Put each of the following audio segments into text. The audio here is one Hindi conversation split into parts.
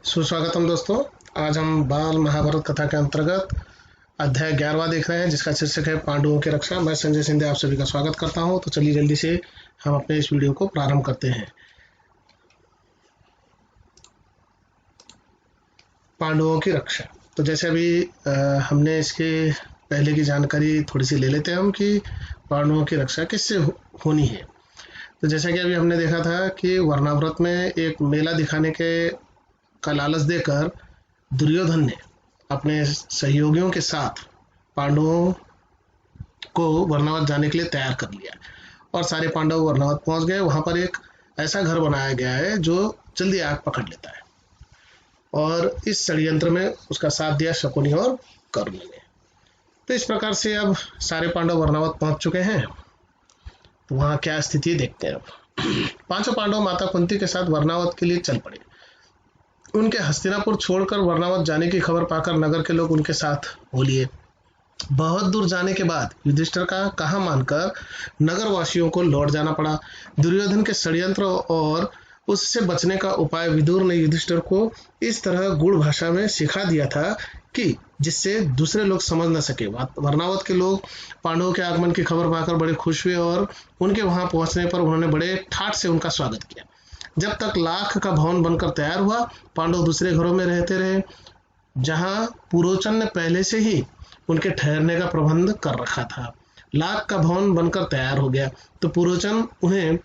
सुस्वागतम दोस्तों। आज हम बाल महाभारत कथा के अंतर्गत अध्याय 11वां देख रहे हैं, जिसका शीर्षक है पांडवों की रक्षा। मैं संजय सिंधे आप सभी का स्वागत करता हूं। तो चलिए जल्दी से हम अपने इस वीडियो को प्रारंभ करते हैं। पांडवों की रक्षा। तो जैसे अभी हमने इसके पहले की जानकारी थोड़ी सी ले लेते हैं हम कि पांडवों की रक्षा किससे होनी है। तो जैसा कि अभी हमने देखा था कि वर्णाव्रत में एक मेला दिखाने का लालच देकर दुर्योधन ने अपने सहयोगियों के साथ पांडवों को वर्णावत जाने के लिए तैयार कर लिया और सारे पांडव वर्णावत पहुंच गए। वहां पर एक ऐसा घर बनाया गया है जो जल्दी आग पकड़ लेता है और इस षड्यंत्र में उसका साथ दिया शकुनी और कर्ण ने। तो इस प्रकार से अब सारे पांडव वर्णावत पहुंच चुके हैं। तो वहां क्या स्थिति देखते हैं। अब पांचों पांडव माता कुंती के साथ वर्णावत के लिए चल पड़े। उनके हस्तिनापुर छोड़कर वर्णावत जाने की खबर पाकर नगर के लोग उनके साथ हो लिए। बहुत दूर जाने के बाद युधिष्ठिर का कहा मानकर नगर वासियों को लौट जाना पड़ा। दुर्योधन के षड्यंत्र और उससे बचने का उपाय विदुर ने युधिष्ठिर को इस तरह गूढ़ भाषा में सिखा दिया था कि जिससे दूसरे लोग समझ न सके। वर्णावत के लोग पांडवों के आगमन की खबर पाकर बड़े खुश हुए और उनके वहां पहुंचने पर उन्होंने बड़े ठाठ से उनका स्वागत किया। जब तक लाख का भवन बनकर तैयार हुआ, पांडव दूसरे घरों में रहते रहे, जहां पुरोचन ने पहले से ही उनके ठहरने का प्रबंध कर रखा था। लाख का भवन बनकर तैयार हो गया तो पुरोचन उन्हें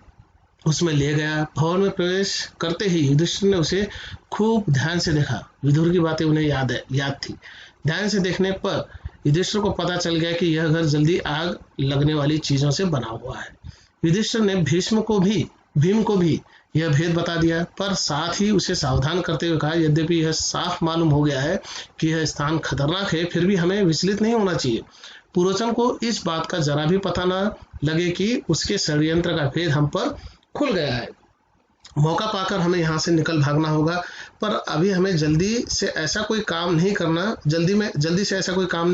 उसमें ले गया। भवन में प्रवेश करते ही युधिष्ठिर ने उसे खूब ध्यान से देखा। विदुर की बातें उन्हें याद थी। ध्यान से देखने पर युधिष्ठिर को पता चल गया कि यह घर जल्दी आग लगने वाली चीजों से बना हुआ है। युधिष्ठिर ने भीम को भी यह भेद बता दिया, पर साथ ही उसे सावधान करते हुए कहा, यद्यपि यह साफ मालूम हो गया है कि यह स्थान खतरनाक है, फिर भी हमें विचलित नहीं होना चाहिए। पुरोचन को इस बात का जरा भी पता न लगे कि उसके षड्यंत्र का भेद हम पर खुल गया है। मौका पाकर हमें यहाँ से निकल भागना होगा, पर अभी हमें जल्दी से ऐसा कोई काम नहीं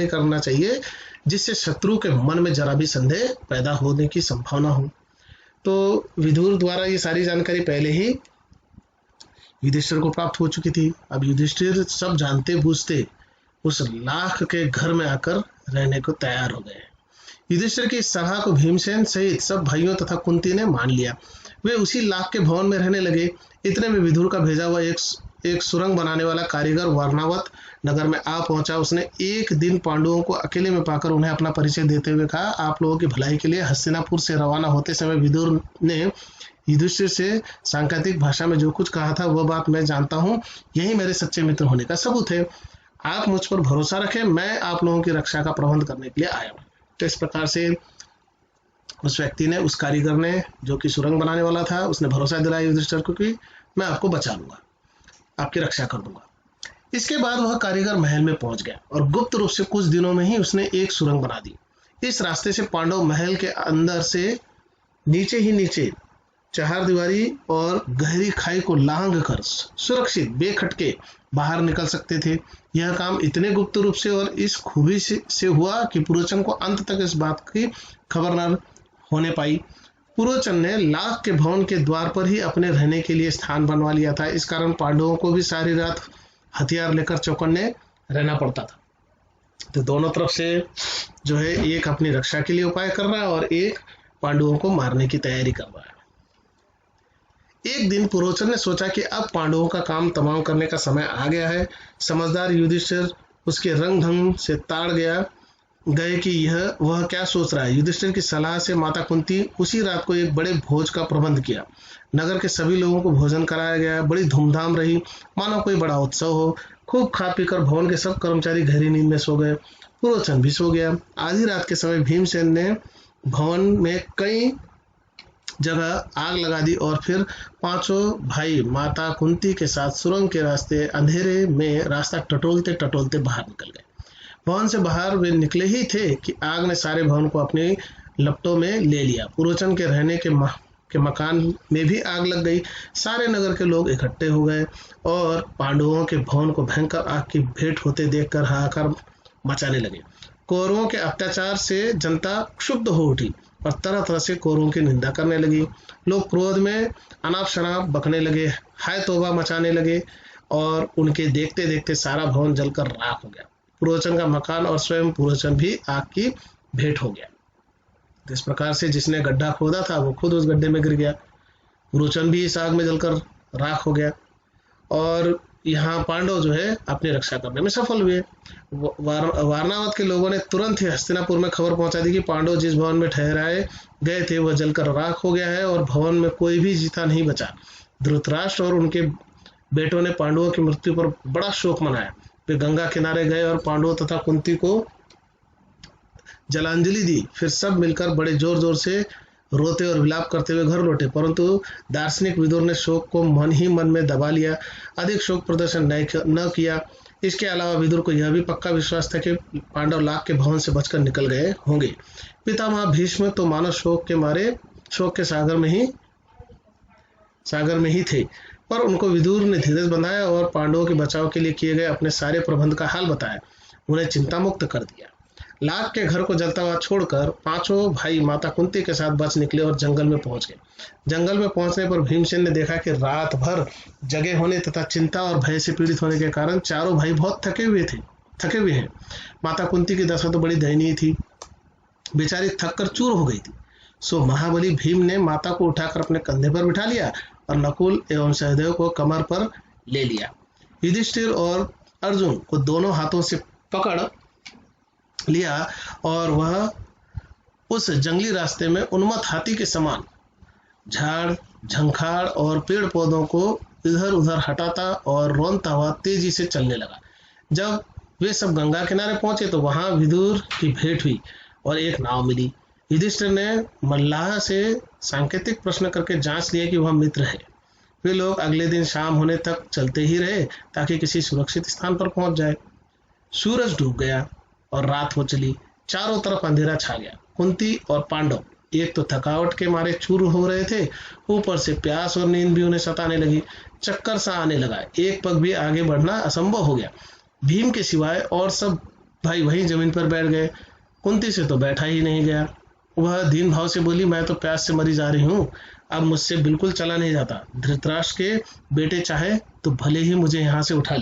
करना चाहिए जिससे शत्रु के मन में जरा भी संदेह पैदा होने की संभावना हो। तो विदुर द्वारा ये सारी जानकारी पहले ही युधिष्ठिर को प्राप्त हो चुकी थी। अब युधिष्ठिर सब जानते बूझते उस लाख के घर में आकर रहने को तैयार हो गए। युधिष्ठिर की इस सलाह को भीमसेन सहित सब भाइयों तथा कुंती ने मान लिया। वे उसी लाख के भवन में रहने लगे। इतने में विदुर का भेजा हुआ एक सुरंग बनाने वाला कारीगर वर्णावत नगर में आ पहुंचा। उसने एक दिन पांडवों को अकेले में पाकर उन्हें अपना परिचय देते हुए कहा, आप लोगों की भलाई के लिए हस्तिनापुर से रवाना होते समय विदुर ने युधिष्ठिर से सांकेतिक भाषा में जो कुछ कहा था वह बात मैं जानता हूँ। यही मेरे सच्चे मित्र होने का सबूत है। आप मुझ पर भरोसा रखें, मैं आप लोगों की रक्षा का प्रबंध करने के लिए आया हूँ। तो इस प्रकार से उस व्यक्ति ने, उस कारीगर ने, जो कि सुरंग बनाने वाला था, उसने भरोसा दिलाया युधिष्ठिर को कि मैं आपको बचा लूंगा, आपकी रक्षा कर दूंगा। इसके बाद वह कारीगर महल में पहुंच गया और गुप्त रूप से कुछ दिनों में ही उसने एक सुरंग बना दी। इस रास्ते से पांडव महल के अंदर से नीचे ही नीचे चहारदीवारी और गहरी खाई को लांघ कर सुरक्षित बेखटके बाहर निकल सकते थे। यह काम इतने गुप्त रूप से और इस खूबी से हुआ कि पुरोचन को अंत तक इस बात की खबर न होने पाई। पुरोचन ने लाख के भवन के द्वार पर ही अपने रहने के लिए स्थान बनवा लिया था। इस कारण पांडवों को भी सारी रात हथियार लेकर चौकन्ने रहना पड़ता था। तो दोनों तरफ से जो है, एक अपनी रक्षा के लिए उपाय कर रहा है और एक पांडवों को मारने की तैयारी कर रहा है। एक दिन पुरोचन ने सोचा कि अब पांडवों का काम तमाम करने का समय आ गया है। समझदार युधिष्ठिर उसके रंग ढंग से ताड़ गए कि वह क्या सोच रहा है। युधिष्ठिर की सलाह से माता कुंती उसी रात को एक बड़े भोज का प्रबंध किया। नगर के सभी लोगों को भोजन कराया गया। बड़ी धूमधाम रही, मानो कोई बड़ा उत्सव हो। खूब खा पीकर भवन के सब कर्मचारी गहरी नींद में सो गए। पुरोचन भी सो गया। आधी रात के समय भीमसेन ने भवन में कई जगह आग लगा दी और फिर पांचों भाई माता कुंती के साथ सुरंग के रास्ते अंधेरे में रास्ता टटोलते टटोलते बाहर निकल गए। भवन से बाहर वे निकले ही थे कि आग ने सारे भवन को अपनी लपटों में ले लिया। पुरोचन के रहने के मकान में भी आग लग गई। सारे नगर के लोग इकट्ठे हो गए और पांडवों के भवन को भयंकर आग की भेंट होते देखकर हाहाकार मचाने लगे। कौरवों के अत्याचार से जनता क्षुब्ध हो उठी और तरह तरह से कौरवों की निंदा करने लगी। लोग क्रोध में अनाप शनाप बकने लगे, हाय तौबा मचाने लगे और उनके देखते देखते सारा भवन जलकर राख हो गया। पुरोचन का मकान और स्वयं पुरोचन भी आग की भेंट हो गया। तो इस प्रकार से जिसने गड्ढा खोदा था वो खुद उस गड्ढे में गिर गया, पुरोचन भी इस आग में जलकर राख हो गया। और यहाँ पांडव जो है अपनी रक्षा करने में सफल हुए। वारनावत के लोगों ने तुरंत ही हस्तिनापुर में खबर पहुंचा दी कि पांडव जिस भवन में ठहराए गए थे वह जलकर राख हो गया है और भवन में कोई भी जीता नहीं बचा। धृतराष्ट्र और उनके बेटों ने पांडवों की मृत्यु पर बड़ा शोक मनाया। वे गंगा किनारे गए और पांडवों तथा कुंती को जलांजलि दी। फिर सब मिलकर बड़े जोर जोर से रोते और विलाप करते हुए घर लौटे, परंतु दार्शनिक विदुर ने शोक को मन ही मन में दबा लिया, अधिक शोक प्रदर्शन न किया। इसके अलावा विदुर को यह भी पक्का विश्वास था कि पांडव लाख के भवन से बचकर निकल गए होंगे। पितामह भीष्म तो मानो शोक के सागर में ही थे, पर उनको विदुर ने धीरज बंधाया और पांडवों के बचाव के लिए किए गए अपने सारे प्रबंध का हाल बताया, उन्हें चिंता मुक्त कर दिया। लाख के घर को जलता हुआ छोड़कर पांचों भाई माता कुंती के साथ बच निकले और जंगल में पहुंच गए। जंगल में पहुंचने पर भीमसेन ने देखा कि रात भर जगे होने तथा चिंता और भय से पीड़ित होने के कारण चारों भाई बहुत थके हुए हैं। माता कुंती की दशा तो बड़ी दयनीय थी, बेचारी थक कर चूर हो गई थी। सो महाबली भीम ने माता को उठाकर अपने कंधे पर बिठा लिया और नकुल एवं सहदेव को कमर पर ले लिया। युधिष्ठिर और अर्जुन को दोनों हाथों से पकड़ लिया और वह उस जंगली रास्ते में उन्मत्त हाथी के समान झाड़ झंखाड़ और पेड़ पौधों को इधर उधर हटाता और रौंदता हुआ तेजी से चलने लगा। जब वे सब गंगा किनारे पहुंचे तो वहां विदुर की भेंट हुई और एक नाव मिली। युधिष्ठिर ने मल्लाह से सांकेतिक प्रश्न करके जांच लिया कि वह मित्र है। वे लोग अगले दिन शाम होने तक चलते ही रहे ताकि किसी सुरक्षित स्थान पर पहुंच जाए। सूरज डूब गया और रात हो चली, चारों तरफ अंधेरा छा गया। कुंती और पांडव एक तो थकावट के मारे चूर हो रहे थे, ऊपर से प्यास और नींद भी उन्हें सताने लगी। चक्कर सा आने लगा, एक पग भी आगे बढ़ना असंभव हो गया। भीम के सिवाय और सब भाई वहीं जमीन पर बैठ गए। कुंती से तो बैठा ही नहीं गया। वह दीन भाव से बोली, मैं तो प्यास से मरी जा रही हूँ, अब मुझसे बिल्कुल चला नहीं जाता। धृतराष्ट्र के बेटे चाहे तो भले ही मुझे यहाँ से उठा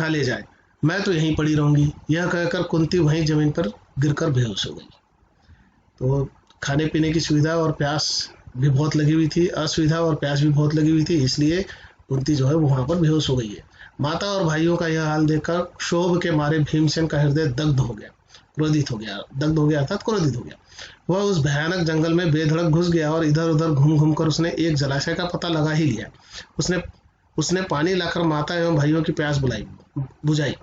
ले जाए, मैं तो यहीं पड़ी रहूंगी। यह कहकर कुंती वहीं जमीन पर गिरकर बेहोश हो गई। तो खाने पीने की सुविधा और प्यास भी बहुत लगी हुई थी, असुविधा और प्यास भी बहुत लगी हुई थी, इसलिए कुंती जो है वहां पर बेहोश हो गई है। माता और भाइयों का यह हाल देखकर क्षोभ के मारे भीमसेन का हृदय दग्ध हो गया अर्थात क्रोधित हो गया। वह उस भयानक जंगल में बेधड़क घुस गया और इधर उधर घूम घूम कर उसने एक जलाशय का पता लगा ही लिया। उसने पानी लाकर माता एवं भाइयों की प्यास बुझाई।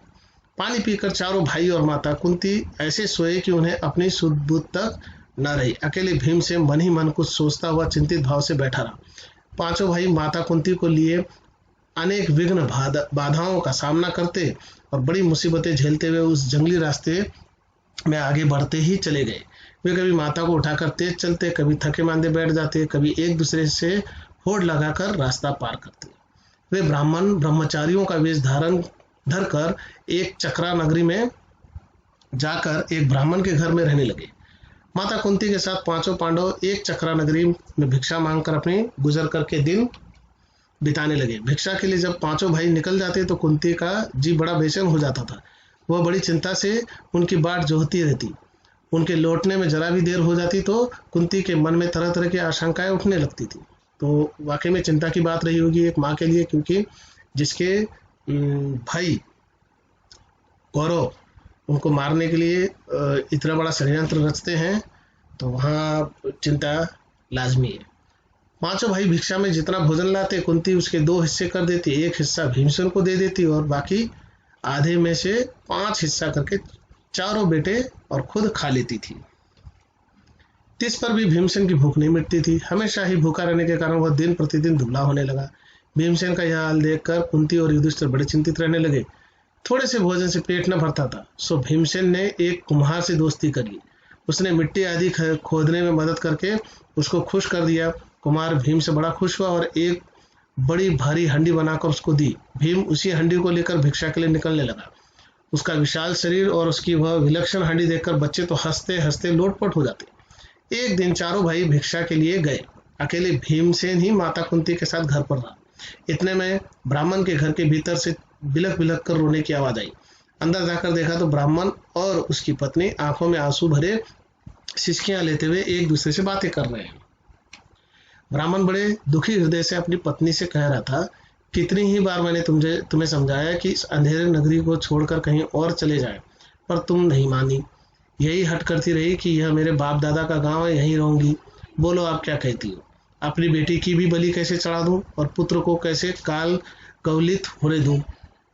पानी पीकर चारों भाई और माता कुंती ऐसे सोए कि उन्हें अपनी सुध बुद्ध तक न रही। अकेले भीम से मन ही मन कुछ सोचता हुआ चिंतित भाव से बैठा रहा। पांचों भाई माता कुंती को लिए अनेक विघ्न बाधाओं का सामना करते और बड़ी मुसीबतें झेलते हुए उस जंगली रास्ते में आगे बढ़ते ही चले गए। वे कभी माता को उठाकर तेज चलते, कभी थके मांदे बैठ जाते, कभी एक दूसरे से होड़ लगाकर रास्ता पार करते। वे ब्रह्मचारियों का वेश धर कर एक चक्रा नगरी में जाकर एक ब्राह्मण के घर में रहने लगे। माता कुंती के साथ पांचों पांडव एक चक्रा नगरी में भिक्षा मांगकर अपनी गुजर करके दिन बिताने लगे। भिक्षा के लिए जब पांचों भाई निकल जाते तो कुंती का जी बड़ा बेचैन हो जाता था। वह बड़ी चिंता से उनकी बाट जोहती रहती। उनके लौटने में जरा भी देर हो जाती तो कुंती के मन में तरह तरह की आशंकाएं उठने लगती थी। तो वाकई में चिंता की बात रही होगी एक माँ के लिए, क्योंकि जिसके भाई कौरव उनको मारने के लिए इतना बड़ा षड्यंत्र रचते हैं तो वहाँ चिंता लाजमी है। पांचों भाई भिक्षा में जितना भोजन लाते कुंती उसके 2 हिस्से कर देती। एक हिस्सा भीमसेन को दे देती और बाकी आधे में से 5 हिस्सा करके चारों बेटे और खुद खा लेती थी। तिस पर भी भीमसेन की भूख नहीं मिटती थी। हमेशा ही भूखा रहने के कारण वह दिन प्रतिदिन दुबला होने लगा। भीमसेन का यह हाल देखकर कुंती और युधिष्ठिर बड़े चिंतित रहने लगे। थोड़े से भोजन से पेट न भरता था, सो भीमसेन ने एक कुम्हार से दोस्ती कर ली। उसने मिट्टी आदि खोदने में मदद करके उसको खुश कर दिया। कुम्हार भीम से बड़ा खुश हुआ और एक बड़ी भारी हंडी बनाकर उसको दी। भीम उसी हंडी को लेकर भिक्षा के लिए निकलने लगा। उसका विशाल शरीर और उसकी वह विलक्षण हंडी देखकर बच्चे तो हंसते हंसते लोटपट हो जाते। एक दिन चारों भाई भिक्षा के लिए गए। अकेले भीमसेन ही माता कुंती के साथ घर पर रहा। इतने में ब्राह्मण के घर के भीतर से बिलक बिलक कर रोने की आवाज आई। अंदर जाकर देखा तो ब्राह्मण और उसकी पत्नी आंखों में आंसू भरे सिसकियां लेते हुए एक दूसरे से बातें कर रहे हैं। ब्राह्मण बड़े दुखी हृदय से अपनी पत्नी से कह रहा था, कितनी ही बार मैंने तुम्हें समझाया कि इस अंधेरे नगरी को छोड़कर कहीं और चले जाएं, पर तुम नहीं मानी। यही हट करती रही कि यह मेरे बाप दादा का गांव है, यहीं रहूंगी। बोलो आप क्या कहती हो? अपनी बेटी की भी बलि कैसे चढ़ा दूं और पुत्र को कैसे काल कवलित होने दूं?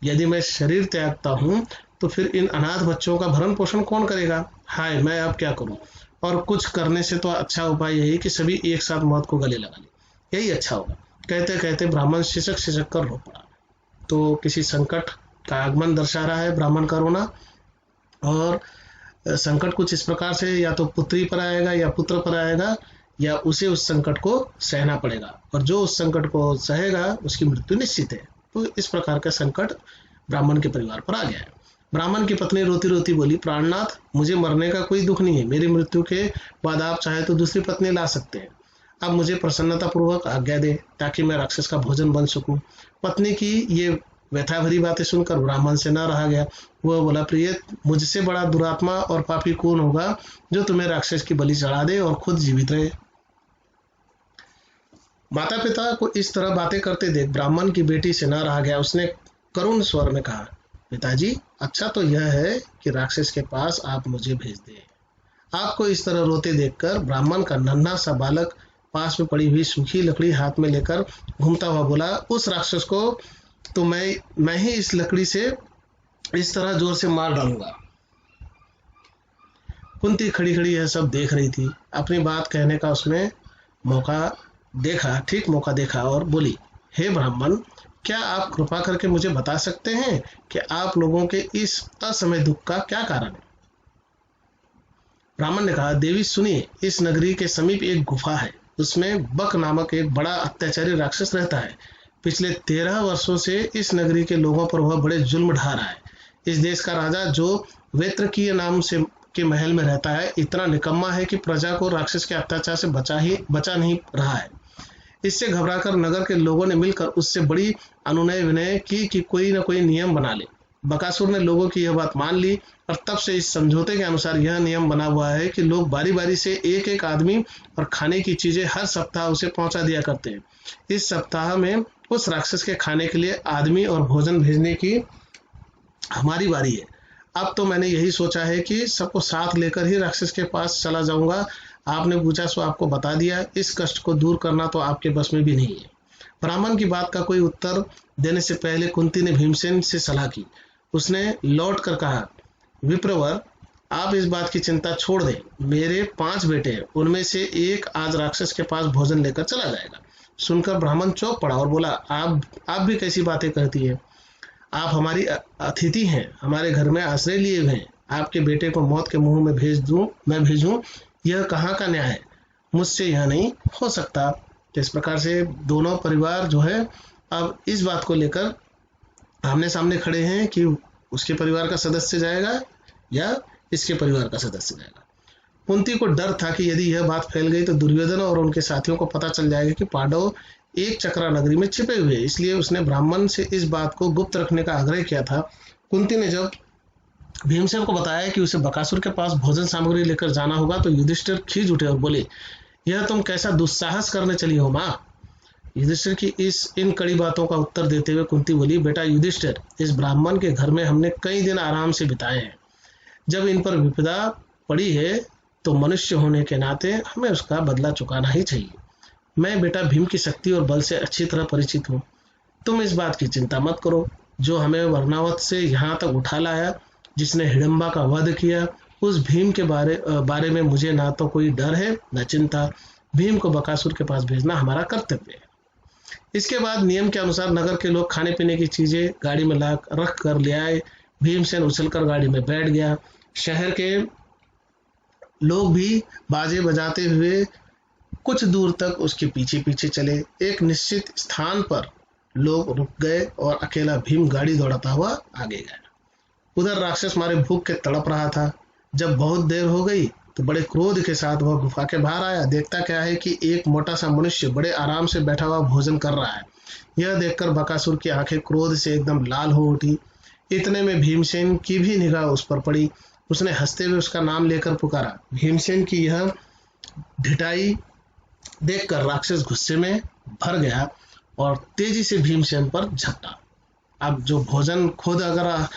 यदि मैं शरीर त्यागता हूँ तो फिर इन अनाथ बच्चों का भरण पोषण कौन करेगा? हाय, मैं अब क्या करूं? और कुछ करने से तो अच्छा उपाय यही कि सभी एक साथ मौत को गले लगा ले, यही अच्छा होगा। कहते कहते ब्राह्मण शिशक शिशक कर रो पड़ा। तो किसी संकट का आगमन दर्शा रहा है ब्राह्मण का रोना। और संकट कुछ इस प्रकार से या तो पुत्री पर आएगा या पुत्र पर आएगा, या उसे उस संकट को सहना पड़ेगा, और जो उस संकट को सहेगा उसकी मृत्यु निश्चित है। तो इस प्रकार का संकट ब्राह्मण के परिवार पर आ गया है। ब्राह्मण की पत्नी रोती रोती बोली, प्राणनाथ, मुझे मरने का कोई दुख नहीं है। मेरी मृत्यु के बाद आप चाहे तो दूसरी पत्नी ला सकते हैं। अब मुझे प्रसन्नता पूर्वक आज्ञा दे ताकि मैं राक्षस का भोजन बन सकूं। पत्नी की ये व्यथा भरी बातें सुनकर ब्राह्मण से न रहा गया। वह बोला, प्रिय, मुझसे बड़ा दुरात्मा और पापी कौन होगा जो तुम्हें राक्षस की बलि चढ़ा दे और खुद जीवित रहे। माता पिता को इस तरह बातें करते देख ब्राह्मण की बेटी से न रहा गया। उसने करुण स्वर में कहा, पिताजी, अच्छा तो यह है कि राक्षस के पास आप मुझे भेज दें। आपको इस तरह रोते देखकर ब्राह्मण का नन्हा सा बालक पास में पड़ी हुई सूखी लकड़ी हाथ में लेकर घूमता हुआ बोला, उस राक्षस को तो मैं ही इस लकड़ी से इस तरह जोर से मार डालूंगा। कुंती खड़ी खड़ी यह सब देख रही थी। अपनी बात कहने का उसने ठीक मौका देखा और बोली, हे ब्राह्मण, क्या आप कृपा करके मुझे बता सकते हैं कि आप लोगों के इस असमय दुख का क्या कारण है? ब्राह्मण ने कहा, देवी सुनिए, इस नगरी के समीप एक गुफा है। उसमें बक नामक एक बड़ा अत्याचारी राक्षस रहता है। पिछले 13 वर्षों से इस नगरी के लोगों पर वह बड़े जुल्म ढा रहा है। इस देश का राजा, जो वेत्रकीय नाम से के महल में रहता है, इतना निकम्मा है कि प्रजा को राक्षस के अत्याचार से बचा नहीं रहा है। इससे घबराकर नगर के लोगों ने मिलकर उससे बड़ी अनुनय विनय की कि कोई न कोई नियम बना ले। बकासुर ने लोगों की यह बात मान ली और तब से इस समझौते के अनुसार यह नियम बना हुआ है कि लोग बारी बारी से एक एक आदमी और खाने की चीजें हर सप्ताह उसे पहुंचा दिया करते हैं। इस सप्ताह में उस राक्षस के खाने के लिए आदमी और भोजन भेजने की हमारी बारी है। अब तो मैंने यही सोचा है कि सबको साथ लेकर ही राक्षस के पास चला जाऊंगा। आपने पूछा सो आपको बता दिया। इस कष्ट को दूर करना तो आपके बस में भी नहीं है। ब्राह्मण की बात का कोई उत्तर देने से पहले कुंती ने भीमसेन से सलाह की। उसने लौट कर कहा, विप्रवर, आप इस बात की चिंता छोड़ दें। मेरे 5 बेटे हैं, उनमें से एक आज राक्षस के पास भोजन लेकर चला जाएगा। सुनकर ब्राह्मण चौंक पड़ा और बोला, आप भी कैसी बातें करती है? आप हमारी अतिथि हैं, हमारे घर में आश्रय लिए हुए हैं। आपके बेटे को मौत के मुंह में मैं भेजूं, यह कहाँ का न्याय है? मुझसे यह नहीं हो सकता। तो इस प्रकार से दोनों परिवार जो है अब इस बात को लेकर आमने सामने खड़े हैं कि उसके परिवार का सदस्य जाएगा या इसके परिवार का सदस्य जाएगा। कुंती को डर था कि यदि यह बात फैल गई तो दुर्योधन और उनके साथियों को पता चल जाएगा कि पांडव एक चक्रा नगरी में छिपे हुए, इसलिए उसने ब्राह्मण से इस बात को गुप्त रखने का आग्रह किया था। कुंती ने जब भीमसेन को बताया कि उसे बकासुर के पास भोजन सामग्री लेकर जाना होगा तो युधिष्ठिर खींच उठे और बोले, यह तुम कैसा दुस्साहस करने चली हो माँ? युधिष्ठिर की इन कड़ी बातों का उत्तर देते हुए कुंती बोली, बेटा युधिष्ठिर, इस ब्राह्मण के घर में हमने कई दिन आराम से बिताए हैं। जब इन पर विपदा पड़ी है तो मनुष्य होने के नाते हमें उसका बदला चुकाना ही चाहिए। मैं बेटा भीम की शक्ति और बल से अच्छी तरह परिचित हूँ। तुम इस बात की चिंता मत करो। जो हमें वर्णावत से यहाँ तक उठा लाया, जिसने हिडम्बा का वध किया, उस भीम के बारे में मुझे ना तो कोई डर है न चिंता। भीम को बकासुर के पास भेजना हमारा कर्तव्य है। इसके बाद नियम के अनुसार नगर के लोग खाने पीने की चीजें गाड़ी में रख कर ले आए। भीमसेन उछलकर गाड़ी में बैठ गया। शहर के लोग भी बाजे बजाते हुए कुछ दूर तक उसके पीछे पीछे चले। एक निश्चित स्थान पर लोग रुक गए और अकेला भीम गाड़ी दौड़ाता हुआ आगे गया। उधर राक्षस मारे भूख के तड़प रहा था। जब बहुत देर हो गई तो बड़े क्रोध के साथ वह गुफा के बाहर आया। देखता क्या है कि एक मोटा सा मनुष्य बड़े आराम से बैठा हुआ भोजन कर रहा है। यह देखकर बकासुर की आंखें क्रोध से एकदम लाल हो उठी। इतने में भीमसेन की भी निगाह उस पर पड़ी। उसने हंसते हुए उसका नाम लेकर पुकारा। भीमसेन की यह ढिठाई देखकर राक्षस गुस्से में भर गया और तेजी से भीमसेन पर झपटा। अब जो भोजन खुद अगर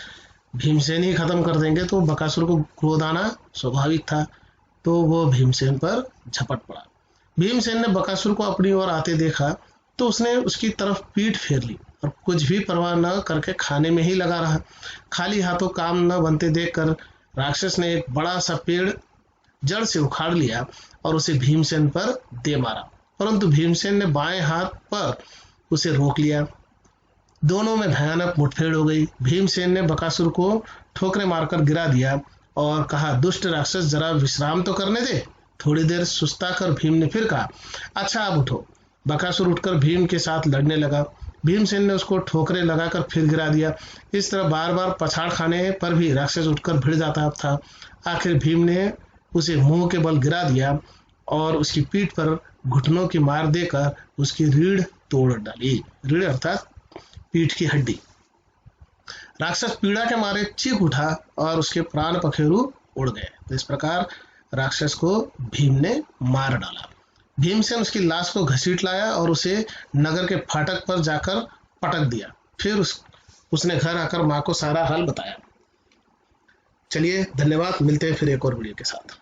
भीमसेन ही खत्म कर देंगे तो बकासुर को क्रोध आना स्वाभाविक था, तो वो भीमसेन पर झपट पड़ा। भीमसेन ने बकासुर को अपनी ओर आते देखा तो उसने उसकी तरफ पीठ फेर ली और कुछ भी परवाह न करके खाने में ही लगा रहा। खाली हाथों काम न बनते देखकर राक्षस ने एक बड़ा सा पेड़ जड़ से उखाड़ लिया और उसे भीमसेन पर दे मारा, परंतु भीमसेन ने बाएं हाथ पर उसे रोक लिया। दोनों में भयानक मुठभेड़ हो गई। भीमसेन ने बकासुर को ठोकरे मारकर गिरा दिया और कहा, दुष्ट राक्षस, जरा विश्राम तो करने दे। थोड़ी देर सुस्ता कर भीम ने फिर कहा, अच्छा अब उठो। बकासुर उठकर भीम के साथ लड़ने लगा। भीमसेन ने उसको ठोकरे लगाकर फिर गिरा दिया। इस तरह बार बार पछाड़ खाने पर भी राक्षस उठकर भिड़ जाता था। आखिर भीम ने उसे मुंह के बल गिरा दिया और उसकी पीठ पर घुटनों की मार देकर उसकी रीढ़ तोड़ डाली। रीढ़ अर्थात पीठ की हड्डी। राक्षस पीड़ा के मारे चीख उठा और उसके प्राण पखेरु उड़ गए। तो इस प्रकार राक्षस को भीम ने मार डाला। भीमसेन उसकी लाश को घसीट लाया और उसे नगर के फाटक पर जाकर पटक दिया। फिर उसने घर आकर माँ को सारा हाल बताया। चलिए, धन्यवाद। मिलते हैं फिर एक और वीडियो के साथ।